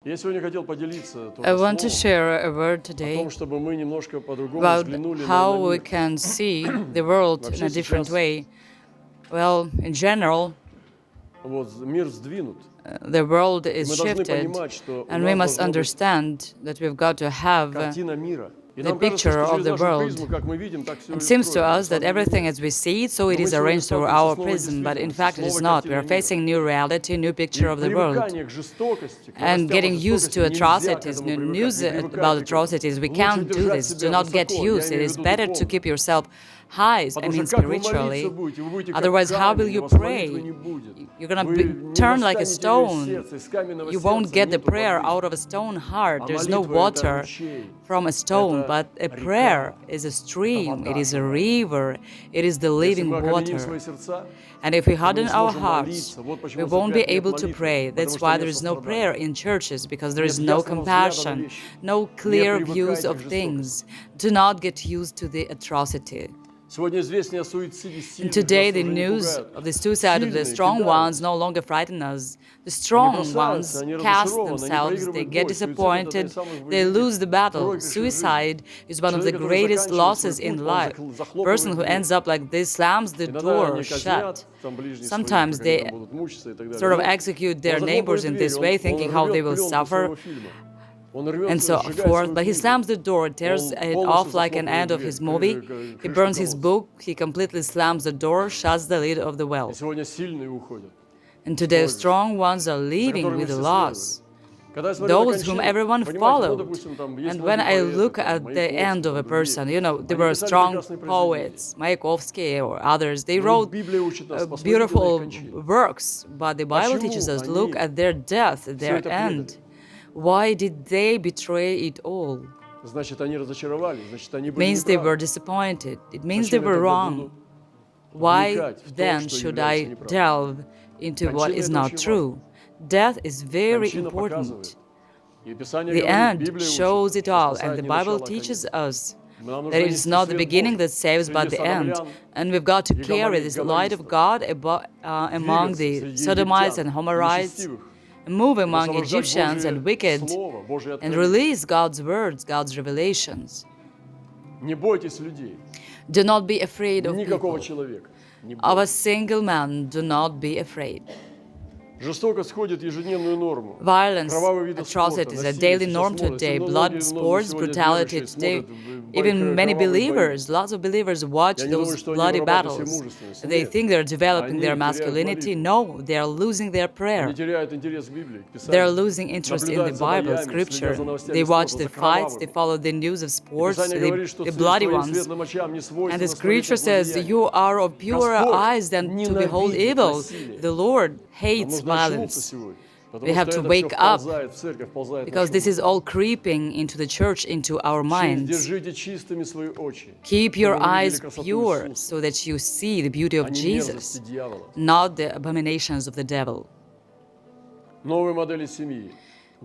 I want to share a word today about how we can see the world in a different way. Well, in general, the world is shifted, and we must understand that we've got to have the picture of the world. It seems to us that everything as we see it, so it is arranged through our prism, but in fact it is not. We are facing new reality, new picture of the world. And getting used to atrocities, news about atrocities, we can't do this. Do not get used. It is better to keep yourself high, I mean spiritually. Otherwise, how will you pray? You're going to turn like a stone. You won't get the prayer out of a stone heart. There's no water from a stone, but a prayer is a stream, it is a river, it is the living water. And if we harden our hearts, we won't be able to pray. That's why there is no prayer in churches, because there is no compassion, no clear views of things. Do not get used to the atrocity. And today, the news of the suicide of the strong ones no longer frighten us. The strong ones cast themselves, they get disappointed, they lose the battle. Suicide is one of the greatest losses in life. A person who ends up like this slams the door shut. Sometimes they sort of execute their neighbors in this way, thinking how they will suffer, and so forth. But he slams the door, tears it off like an end of his movie. He burns his book, he completely slams the door, shuts the lid of the well. And today the strong ones are leaving with a loss, those whom everyone followed. And when I look at the end of a person, there were strong poets, Mayakovsky or others, they wrote beautiful works, but the Bible teaches us, look at their death, their end. Why did they betray it all? It means they were disappointed. It means they were wrong. Why then should I delve into what is not true? Death is very important. The end shows it all, and the Bible teaches us that it is not the beginning that saves, but the end. And we've got to carry this light of God among the Sodomites and Homerites, move among Egyptians and wicked, and release God's words, God's revelations. Do not be afraid of people. Of a single man, do not be afraid. Violence, atrocities, a daily norm today, blood, sports, brutality today. Even many believers, lots of believers watch those bloody battles. They think they're developing their masculinity. No, they are losing their prayer. They are losing interest in the Bible, Scripture. They watch the fights, they follow the news of sports, the bloody ones. And the Scripture says, you are of purer eyes than to behold evil. The Lord hates violence. We have to wake up, because this is all creeping into the church, into our minds. Keep your eyes pure so that you see the beauty of Jesus, not the abominations of the devil.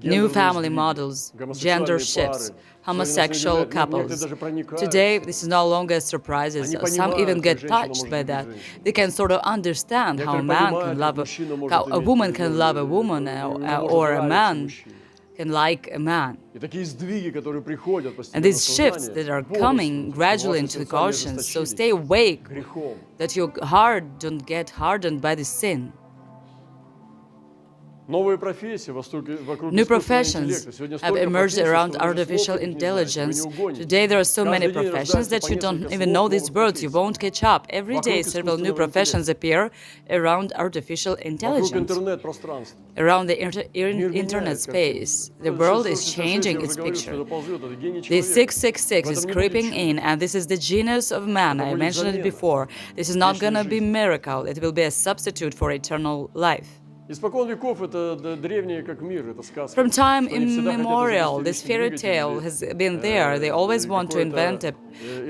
New family models, gender shifts, homosexual couples. Today, this is no longer a surprise. Some even get touched by that. They can sort of understand how a man can love how a woman can love a woman, or a man can like a man. And these shifts that are coming gradually into the conscience, so stay awake, that your heart don't get hardened by the sin. New professions have emerged around artificial intelligence. Today there are so many professions that you don't even know these words. You won't catch up. Every day several new professions appear around artificial intelligence, around the internet space. The world is changing its picture. The 666 is creeping in, and this is the genius of man. I mentioned it before. This is not going to be a miracle. It will be a substitute for eternal life. From time immemorial, this fairy tale has been there. They always want to invent a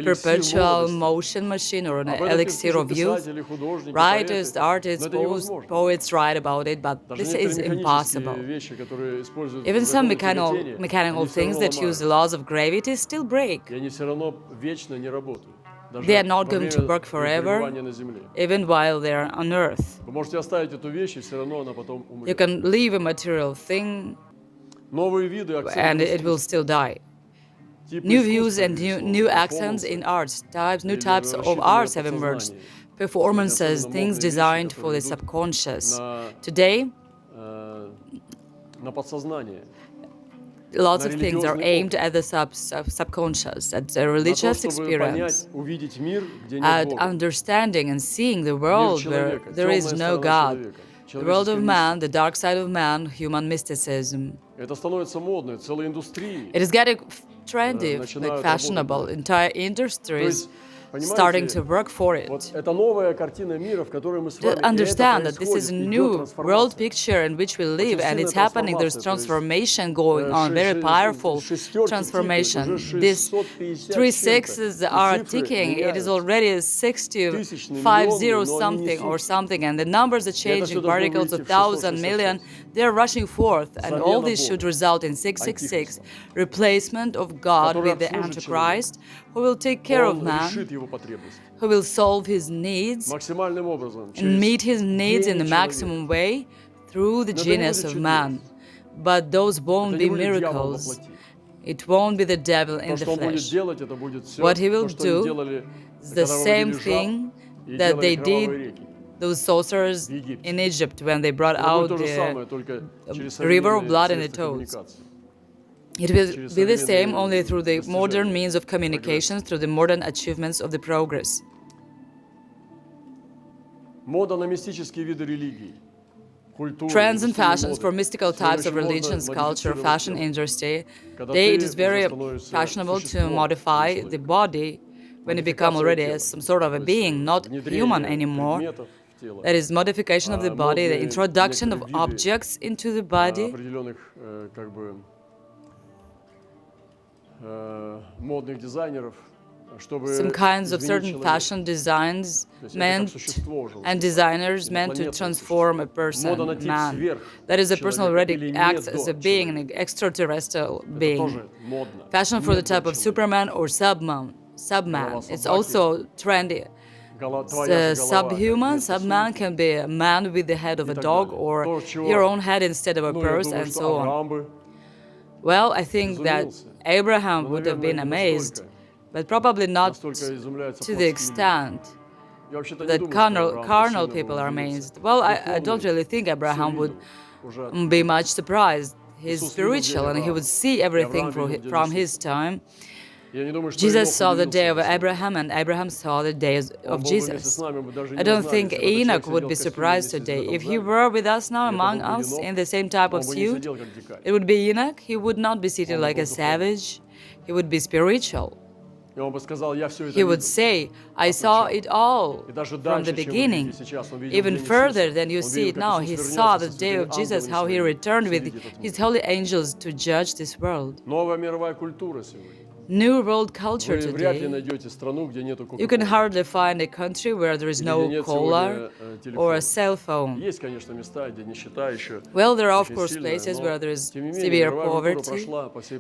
perpetual motion machine or an elixir of youth. Writers, artists, poets write about it, but this is impossible. Even some mechanical things that use the laws of gravity still break. They are not going to work forever, even while they are on Earth. You can leave a material thing, and it will still die. New views and new accents in arts, new types of arts have emerged. Performances, things designed for the subconscious. Today, lots of things are aimed at the subconscious, at the religious experience, at understanding and seeing the world where there is no God, the world of man, the dark side of man, human mysticism. It is getting trendy, like fashionable. Entire industries starting to work for it. Understand that this is a new world picture in which we live, and it's happening. There's transformation going on, very powerful transformation. These 3 sixes are ticking. It is already 60, 50 something or something, and the numbers are changing. Particles of 1,000, million, they're rushing forth, and all this should result in 666, replacement of God with the Antichrist, who will take care of man, who will solve his needs and meet his needs in the maximum way through the genius of man. But those won't be miracles. It won't be the devil in the flesh. What he will do is the same thing that they did, those sorcerers in Egypt, when they brought out the river of blood and the toads. It will be the same, only through the modern means of communication, through the modern achievements of the progress. Trends and fashions for mystical types of religions, culture, fashion industry, it is very fashionable to modify the body when you become already some sort of a being, not human anymore. That is modification of the body, the introduction of objects into the body. Some kinds of certain fashion designs meant and designers meant to transform a person, man. That is, a person already acts as a being, an extraterrestrial being. Fashion for the type of Superman or subman. It's also trendy. Subhuman, subman can be a man with the head of a dog or your own head instead of a purse, and so on. Well, I think that Abraham would have been amazed, but probably not to the extent that carnal people are amazed. Well, I don't really think Abraham would be much surprised. He's spiritual and he would see everything from his time. Jesus saw the day of Abraham, and Abraham saw the days of Jesus. I don't think Enoch would be surprised today. If he were with us now, among us, in the same type of suit, it would be Enoch. He would not be sitting like a savage. He would be spiritual. He would say, I saw it all from the beginning. Even further than you see it now, he saw the day of Jesus, how he returned with his holy angels to judge this world. New world culture today. You can hardly find a country where there is no collar or a cell phone. Well, there are of course places where there is severe poverty,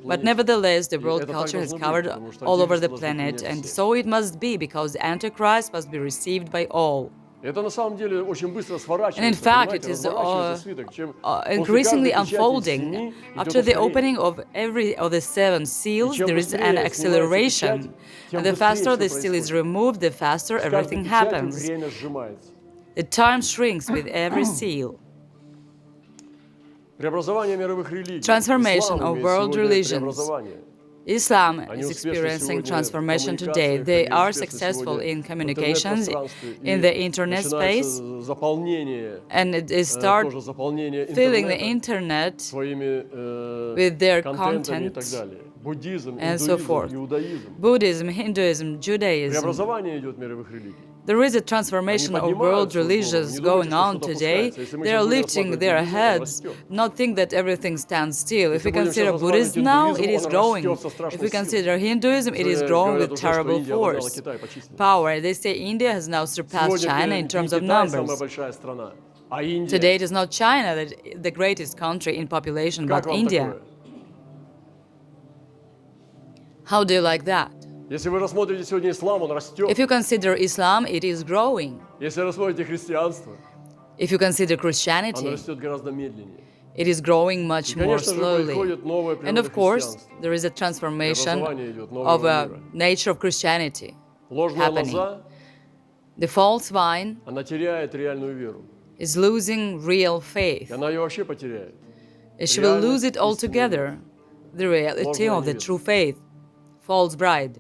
but nevertheless the world culture has covered all over the planet, and so it must be, because Antichrist must be received by all. And in fact, it is increasingly unfolding. After the opening of every of the 7 seals, there is an acceleration. And the faster the seal is removed, the faster everything happens. The time shrinks with every seal. Transformation of world religions. Islam is experiencing transformation today. They are successful in communications, in the internet space, and they start filling the internet with their content and so forth. Buddhism, Hinduism, Judaism. There is a transformation of world religions going on today. They are lifting their heads, not think that everything stands still. If we consider Buddhism now, it is growing. If we consider Hinduism, it is growing with terrible force, power. They say India has now surpassed China in terms of numbers. Today it is not China, the greatest country in population, but India. How do you like that? If you consider Islam, it is growing. If you consider Christianity, it is growing much more slowly. And of course, there is a transformation of a nature of Christianity happening. The false vine is losing real faith. And she will lose it altogether, the reality of the true faith, false bride.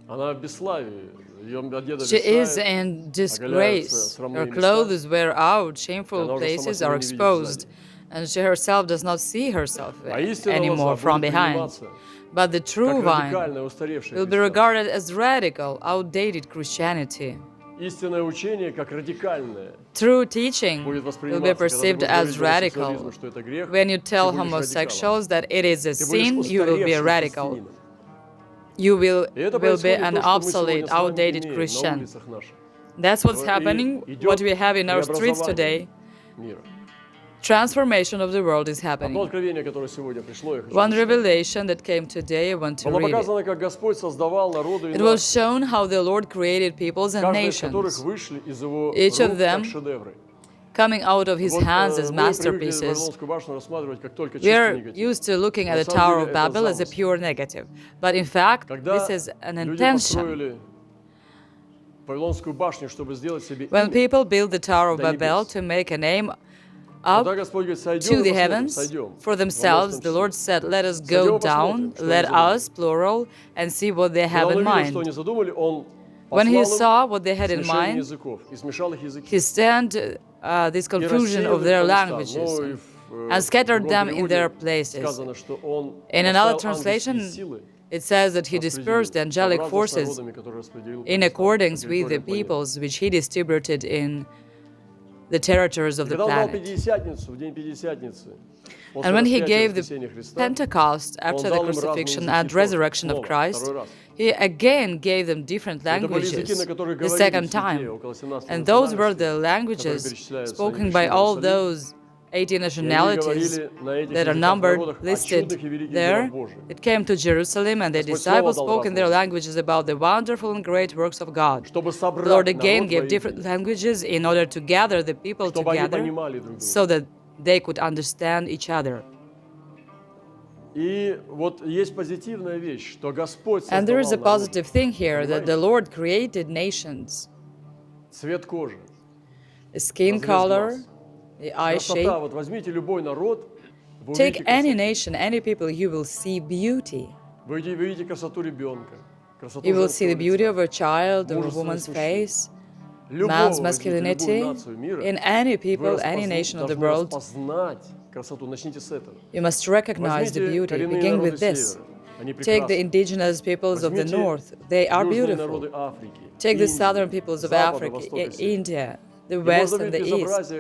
She is in disgrace. Her clothes wear out, shameful places are exposed, and she herself does not see herself anymore from behind. But the true vine will be regarded as radical, outdated Christianity. True teaching will be perceived as radical. When you tell homosexuals that it is a sin, you will be a radical. You will be an obsolete, outdated Christian. That's what's happening, what we have in our streets today. Transformation of the world is happening. One revelation that came today, I want to read it. It was shown how the Lord created peoples and nations, each of them coming out of His hands as masterpieces. We are used to looking at the Tower of Babel as a pure negative, but in fact, this is an intention. When people build the Tower of Babel to make a name up to the heavens for themselves, the Lord said, let us go down, let us, plural, and see what they have in mind. When He saw what they had in mind, He sent this confusion of their languages and scattered them in their places. In another translation, it says that He dispersed the angelic forces in accordance with the peoples which He distributed in the territories of the planet. And when He gave the Pentecost after the crucifixion and resurrection of Christ, He again gave them different languages the second time. And those were the languages spoken by all those 80 nationalities that are numbered, listed there. It came to Jerusalem, and the disciples spoke in their languages about the wonderful and great works of God. The Lord again gave different languages in order to gather the people together so that they could understand each other. And there is a positive thing here, that the Lord created nations. The skin color, the eye shape. Take any nation, any people, you will see beauty. You will see the beauty of a child, of a woman's face, man's masculinity. In any people, any nation of the world, you must recognize the beauty. Begin with this. Take the indigenous peoples of the north. They are beautiful. Take the southern peoples of Africa, India, the west and the east.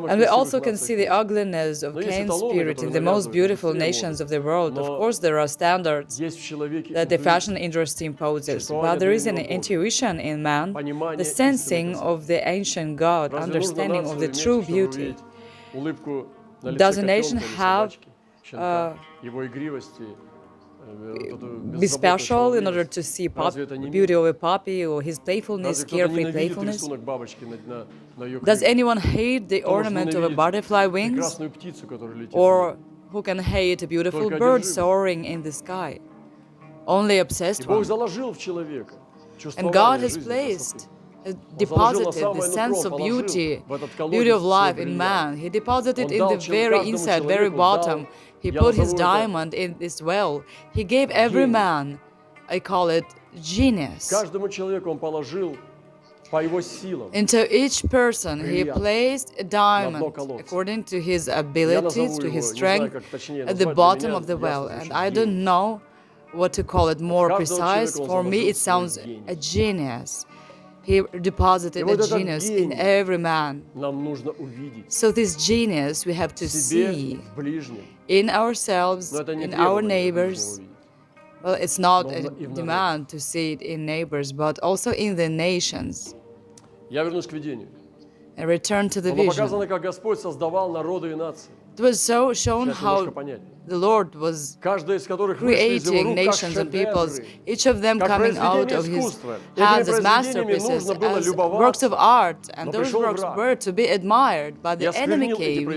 And we also can see the ugliness of Cain's spirit in the most beautiful nations of the world. Of course, there are standards that the fashion industry imposes, but there is an intuition in man, the sensing of the ancient God, understanding of the true beauty. Does a nation have be special in order to see beauty of a puppy or his playfulness, carefree playfulness? Does anyone hate the ornament of a butterfly wings? Or who can hate a beautiful bird soaring in the sky? Only obsessed one. And God has deposited the sense of beauty, beauty of life in man. He deposited in the very inside, very bottom. He put His diamond in this well. He gave every man, I call it, genius. Into each person He placed a diamond according to his abilities, to his strength, at the bottom of the well. And I don't know what to call it more precise. For me, it sounds a genius. He deposited a genius in every man. So this genius we have to see in ourselves, in our neighbors. Well, it's not a demand to see it in neighbors, but also in the nations. And return to the vision. It was so shown how the Lord was creating nations and peoples, each of them coming out of His hands as masterpieces, as works of art, and those works were to be admired, but the enemy came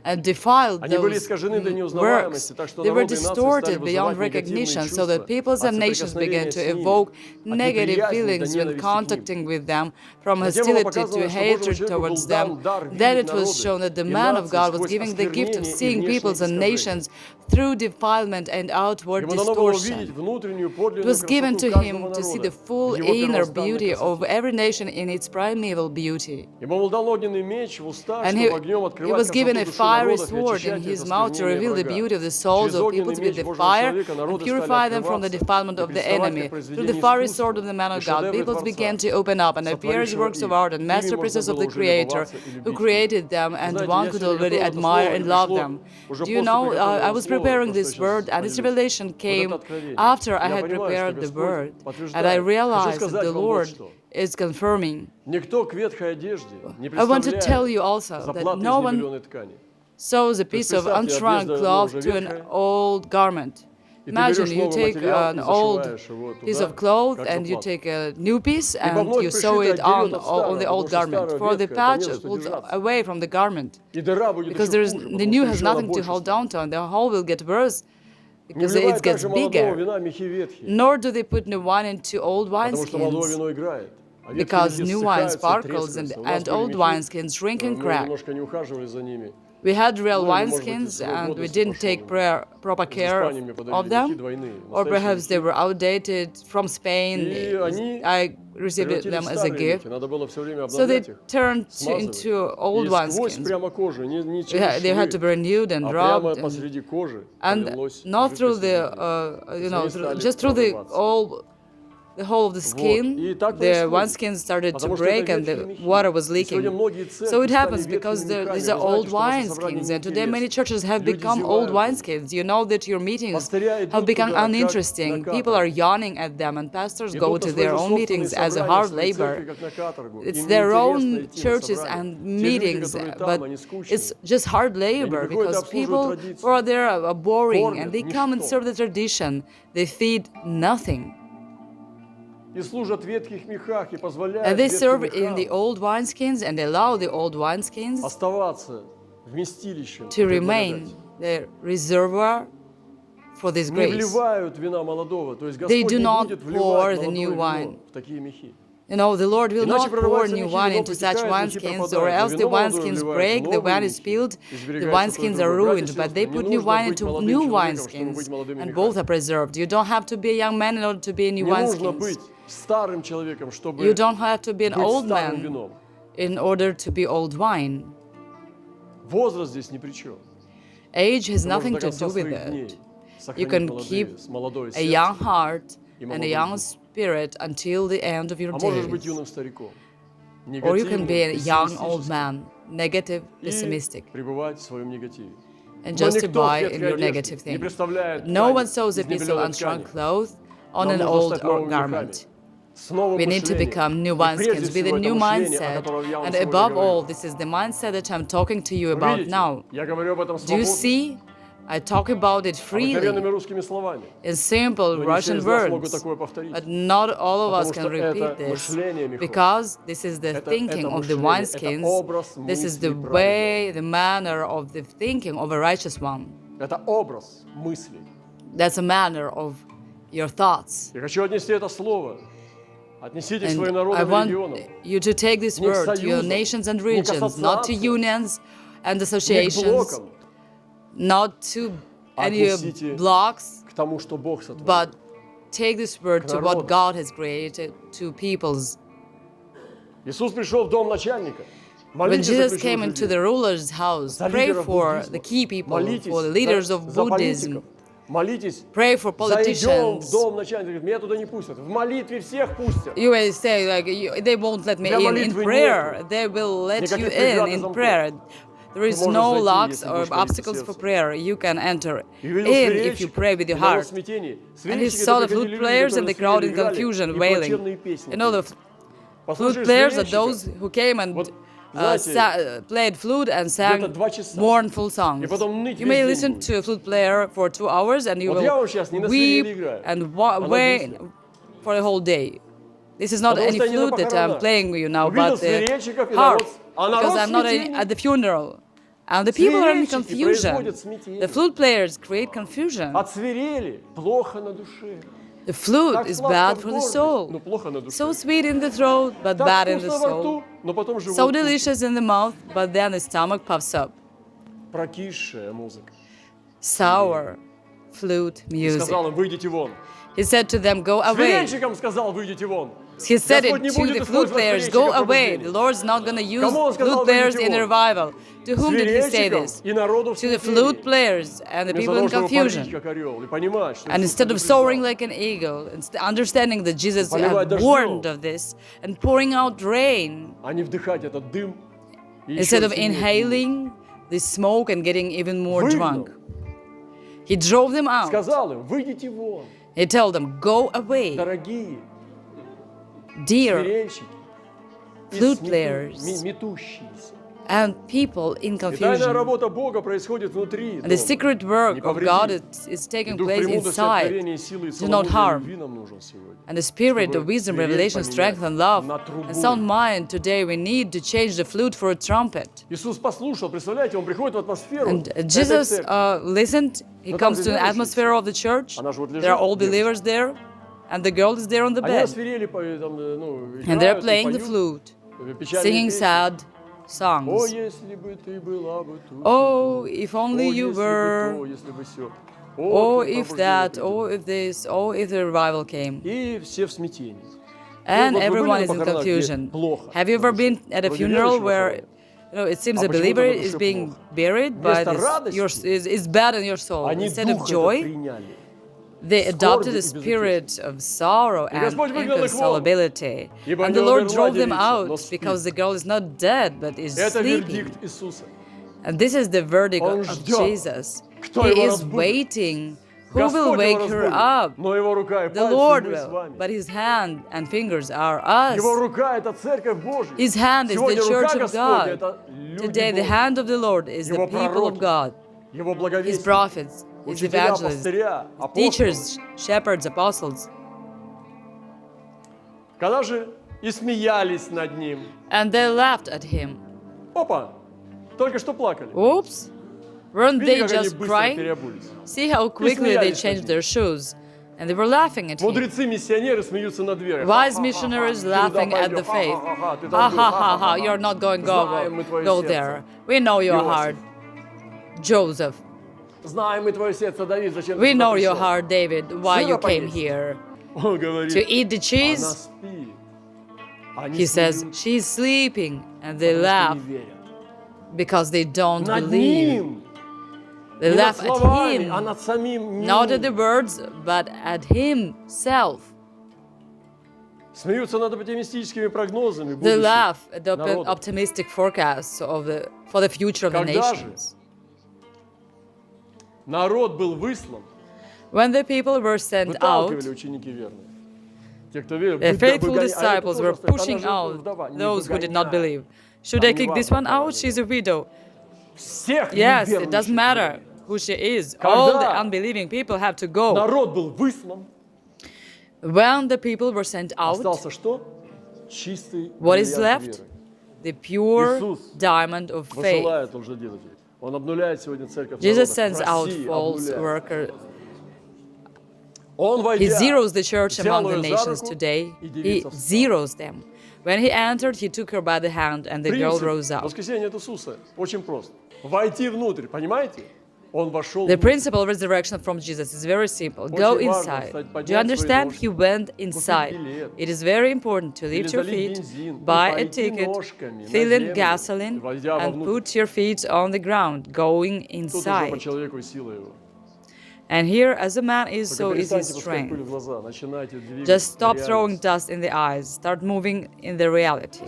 and defiled those works. They were distorted beyond recognition, so that peoples and nations began to evoke negative feelings when contacting with them, from hostility to hatred towards them. Then it was shown that the man of God was giving the gift of seeing peoples and nations through defilement and outward distortion. It was given to him to see the full inner beauty of every nation in its primeval beauty. And he was given a fiery sword in his mouth to reveal the beauty of the souls of peoples with the fire and purify them from the defilement of the enemy. Through the fiery sword of the man of God, peoples began to open up and appear as works of art and masterpieces of the Creator who created them, and one could already admire and love them. Do you know, I was preparing this word, and this revelation came after I had prepared the word, and I realized that the Lord is confirming. I want to tell you also that no one sews a piece of unshrunk cloth to an old garment. Imagine you take an old piece of cloth and you take a new piece and you sew it on the old garment. For the patch pulls away from the garment, because the new has nothing to hold on to, and the hole will get worse because it gets bigger. Nor do they put new wine into old wineskins, because new wine sparkles and old wineskins shrink and crack. We had real wineskins and we didn't take proper care of them, or perhaps they were outdated from Spain. I received them as a gift. So they turned into old wineskins. They had to be renewed and rubbed, and not through the, just through the whole of the skin, the wineskins started to break and the water was leaking. So it happens because these are old wineskins, and today many churches have become old wineskins. You know that your meetings have become uninteresting. People are yawning at them, and pastors go to their own meetings as a hard labor. It's their own churches and meetings, but it's just hard labor because people who are there are boring, and they come and serve the tradition. They feed nothing. And they serve in the old wineskins and allow the old wineskins to remain the reservoir for this grace. They do not pour the new wine. You know, the Lord will not pour new wine into such wineskins, or else the wineskins break, the wine is spilled, the wineskins are ruined. But they put new wine into new wineskins, and both are preserved. You don't have to be a young man in order to be a new wineskins. You don't have to be an old man in order to be old wine. Age has nothing to do with it. You can keep a young heart and a young spirit until the end of your days. Or you can be a young old man, negative, pessimistic, and just abide in your negative thing. No one sews a piece of unshrunk cloth on an old garment. We need to become new wineskins with a new mindset. And above all, this is the mindset that I'm talking to you about now. Do you see? I talk about it freely in simple Russian words, but not all of us can repeat this, because this is the thinking of the wineskins, this is the way, the manner of the thinking of a righteous one. That's a manner of your thoughts. And I want you to take this word to your nations and regions, not to unions and associations, not to any blocks, but take this word to what God has created, to peoples. When Jesus came into the ruler's house, pray for the key people, for the leaders of Buddhism. Pray for politicians. You may say, like, they won't let me in prayer. They will let you in prayer. There is no locks or obstacles for prayer. You can enter in if you pray with your heart. And he saw the flute players and the crowd in confusion, wailing. You know, the flute players are those who came and played flute and sang mournful songs. You may listen to a flute player for 2 hours and you will weep and wail for a whole day. This is not any flute that I'm playing with you now, but the harp, because I'm not at the funeral. And the people are in confusion. The flute players create confusion. The flute is bad for the soul. So sweet in the throat, but bad in the soul. So delicious in the mouth, but then the stomach puffs up. Sour flute music. He said to them, go away. He said it to the flute players, go away. The Lord's not going to use flute players in a revival. To whom did he say this? To the flute players and the people in confusion. And instead of soaring like an eagle, understanding that Jesus had warned of this and pouring out rain, instead of inhaling the smoke and getting even more drunk, he drove them out. He told them, go away. Dear flute players and people in confusion. And the secret work of God is taking place inside. Do not harm. And the spirit of wisdom, revelation, strength, and love, and sound mind, today we need to change the flute for a trumpet. And Jesus listened. He comes to the atmosphere of the church. There are all believers there. And the girl is there on the bed. And they're playing the flute, singing sad songs. Oh, if only you were. Oh, if that. Oh, if this. Oh, if the revival came. And everyone is in confusion. Have you ever been at a funeral where it seems a believer is being buried, but it's bad in your soul? Instead of joy, they adopted a spirit of sorrow and inconsolability. And the Lord drove them out because the girl is not dead, but is sleeping. And this is the verdict of Jesus. He is waiting. Who will wake her up? The Lord will, but His hand and fingers are us. His hand is the church of God. Today, the hand of the Lord is the people of God, His prophets, His evangelists, teachers, shepherds, apostles. And they laughed at Him. Oops! Weren't they just crying? See how quickly they changed their shoes. And they were laughing at Him. Wise missionaries laughing at the faith. Ha ha ha ha, you're not going to go there. We know your heart. Joseph. We know your heart, David, why you came here. To eat the cheese? He says, she's sleeping. And they laugh because they don't believe. They laugh at Him, not at the words, but at Himself. They laugh at the optimistic forecasts for the future of the nations. When the people were sent out, the faithful disciples were pushing out those who did not believe. Should I kick this one out? She's a widow. Yes, it doesn't matter who she is. All the unbelieving people have to go. When the people were sent out, what is left? The pure diamond of faith. Jesus sends out false workers. He zeroes the church among the nations today. He zeroes them. When He entered, He took her by the hand, and the girl rose up. The principle of resurrection from Jesus is very simple. Go inside. Do you understand? He went inside. It is very important to lift your feet, buy a ticket, fill in gasoline, and put your feet on the ground, going inside. And here, as a man is, so is his strength. Just stop throwing dust in the eyes. Start moving in the reality.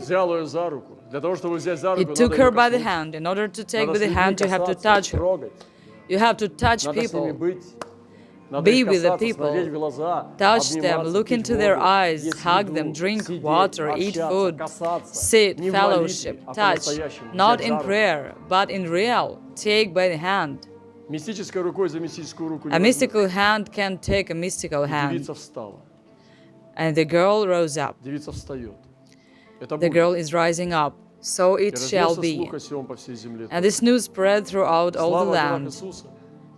He took her by the hand. In order to take with the hand, you have to touch her. You have to touch people. Be with the people, touch them, look into their eyes, hug them, drink water, eat food, sit, fellowship, touch, not in prayer, but in real, take by the hand. A mystical hand can take a mystical hand. And the girl rose up. The girl is rising up. So it shall be. And this news spread throughout all the land.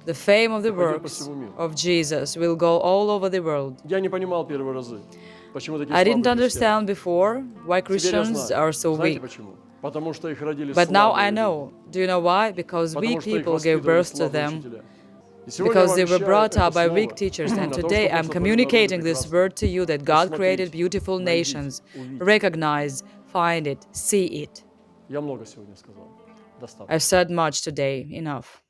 The fame of the works of Jesus will go all over the world. I didn't understand before why Christians are so weak. But now I know. Do you know why? Because weak people gave birth to them. Because they were brought up by weak teachers. And today I'm communicating this word to you that God created beautiful nations. Recognize, find it, see it. I've said much today. Enough.